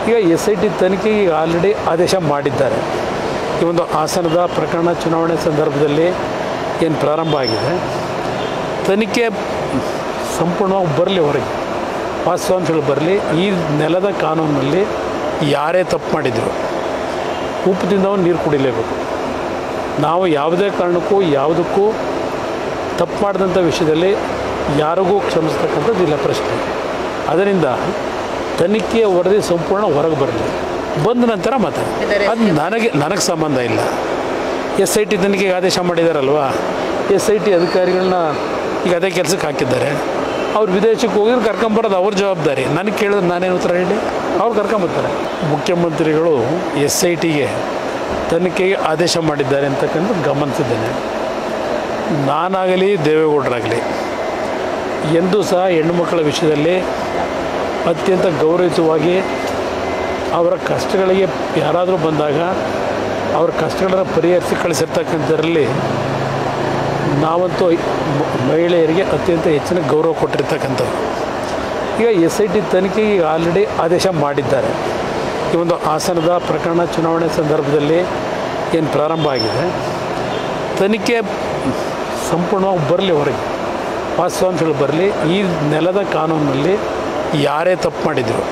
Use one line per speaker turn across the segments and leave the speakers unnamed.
ಈಗ SIT ತನಿಖೆಗೆ ಈಗ ಆಲ್ರೆಡಿ ಆದೇಶ ಮಾಡಿದ್ದಾರೆ. ಈ ಒಂದು ಹಾಸನದ ಪ್ರಕರಣ ಚುನಾವಣೆ ಸಂದರ್ಭದಲ್ಲಿ ಏನು ಪ್ರಾರಂಭ ಆಗಿದೆ, ತನಿಖೆ ಸಂಪೂರ್ಣವಾಗಿ ಬರಲಿ, ಹೊರಗೆ ವಾಸ್ತವಾಂಶಗಳು ಬರಲಿ. ಈ ನೆಲದ ಕಾನೂನಿನಲ್ಲಿ ಯಾರೇ ತಪ್ಪು ಮಾಡಿದರು ಉಪ್ಪು ತಿಂದವನು ನೀರು ಕುಡಿಲೇಬೇಕು. ನಾವು ಯಾವುದೇ ಕಾರಣಕ್ಕೂ ಯಾವುದಕ್ಕೂ ತಪ್ಪು ಮಾಡಿದಂಥ ವಿಷಯದಲ್ಲಿ ಯಾರಿಗೂ ಕ್ಷಮಿಸ್ತಕ್ಕಂಥದ್ದಿಲ್ಲ ಪ್ರಶ್ನೆ. ಅದರಿಂದ ತನಿಖೆಯ ವರದಿ ಸಂಪೂರ್ಣ ಹೊರಗೆ ಬರಲಿ, ಬಂದ ನಂತರ ಮಾತಾಡಿ. ಅದು ನನಗೆ ಸಂಬಂಧ ಇಲ್ಲ. SIT ತನಿಖೆಗೆ ಆದೇಶ ಮಾಡಿದಾರಲ್ವ, SIT ಅಧಿಕಾರಿಗಳನ್ನ ಈಗ ಅದೇ ಕೆಲಸಕ್ಕೆ ಹಾಕಿದ್ದಾರೆ. ಅವ್ರು ವಿದೇಶಕ್ಕೆ ಹೋಗಿದ್ರೆ ಕರ್ಕೊಂಬರೋದು ಅವ್ರ ಜವಾಬ್ದಾರಿ. ನನಗೆ ಕೇಳಿದ್ರೆ ನಾನೇನು ಉತ್ತರ ಹೇಳಿ? ಅವ್ರು ಕರ್ಕೊಂಬರ್ತಾರೆ. ಮುಖ್ಯಮಂತ್ರಿಗಳು SITಗೆ ತನಿಖೆಗೆ ಆದೇಶ ಮಾಡಿದ್ದಾರೆ ಅಂತಕ್ಕಂಥ ಗಮನಿಸಿದ್ದೇನೆ. ನಾನಾಗಲಿ ದೇವೇಗೌಡರಾಗಲಿ ಎಂದೂ ಸಹ ಹೆಣ್ಣುಮಕ್ಕಳ ವಿಷಯದಲ್ಲಿ ಅತ್ಯಂತ ಗೌರವಯುತವಾಗಿ ಅವರ ಕಷ್ಟಗಳಿಗೆ ಯಾರಾದರೂ ಬಂದಾಗ ಅವ್ರ ಕಷ್ಟಗಳನ್ನು ಪರಿಹರಿಸಿ ಕಳಿಸಿರ್ತಕ್ಕಂಥದ್ರಲ್ಲಿ ನಾವಂತೂ ಮಹಿಳೆಯರಿಗೆ ಅತ್ಯಂತ ಹೆಚ್ಚಿನ ಗೌರವ ಕೊಟ್ಟಿರ್ತಕ್ಕಂಥದ್ದು. ಈಗ SIT ತನಿಖೆಗೆ ಈಗ ಆಲ್ರೆಡಿ ಆದೇಶ ಮಾಡಿದ್ದಾರೆ. ಈ ಒಂದು ಹಾಸನದ ಪ್ರಕರಣ ಚುನಾವಣೆ ಸಂದರ್ಭದಲ್ಲಿ ಏನು ಪ್ರಾರಂಭ ಆಗಿದೆ, ತನಿಖೆ ಸಂಪೂರ್ಣವಾಗಿ ಬರಲಿ, ಹೊರಗೆ ವಾಸ್ತವಾಂಶಗಳು ಬರಲಿ. ಈ ನೆಲದ ಕಾನೂನಿನಲ್ಲಿ ಯಾರೇ ತಪ್ಪು ಮಾಡಿದರು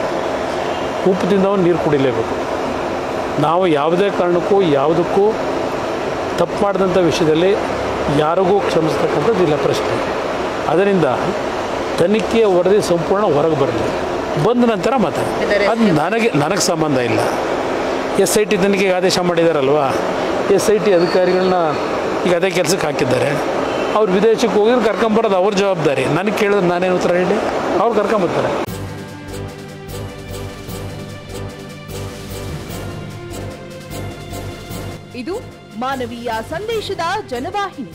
ಉಪ್ಪು ತಿಂದವನು ನೀರು ಕುಡಿಲೇಬೇಕು. ನಾವು ಯಾವುದೇ ಕಾರಣಕ್ಕೂ ಯಾವುದಕ್ಕೂ ತಪ್ಪು ಮಾಡಿದಂಥ ವಿಷಯದಲ್ಲಿ ಯಾರಿಗೂ ಕ್ಷಮಿಸ್ತಕ್ಕಂಥದ್ದಿಲ್ಲ ಪ್ರಶ್ನೆ. ಅದರಿಂದ ತನಿಖೆಯ ವರದಿ ಸಂಪೂರ್ಣ ಹೊರಗೆ ಬರಲಿ, ಬಂದ ನಂತರ ಮಾತಾಡಿ. ಅದು ನನಗೆ ಸಂಬಂಧ ಇಲ್ಲ. SIT ತನಿಖೆಗೆ ಆದೇಶ ಮಾಡಿದಾರಲ್ವ, SIT ಅಧಿಕಾರಿಗಳನ್ನ ಈಗ ಅದೇ ಕೆಲಸಕ್ಕೆ ಹಾಕಿದ್ದಾರೆ. ಅವ್ರು ವಿದೇಶಕ್ಕೆ ಹೋಗಿದ್ರೆ ಕರ್ಕೊಂಬರೋದು ಅವ್ರ ಜವಾಬ್ದಾರಿ. ನನಗೆ ಕೇಳಿದ್ರೆ ನಾನೇನು ಉತ್ತರ ಹೇಳಿ? ಅವ್ರು ಕರ್ಕೊಂಬರ್ತಾರೆ.
ಇದು ಮಾನವೀಯ ಸಂದೇಶದ ಜನವಾಹಿನಿ.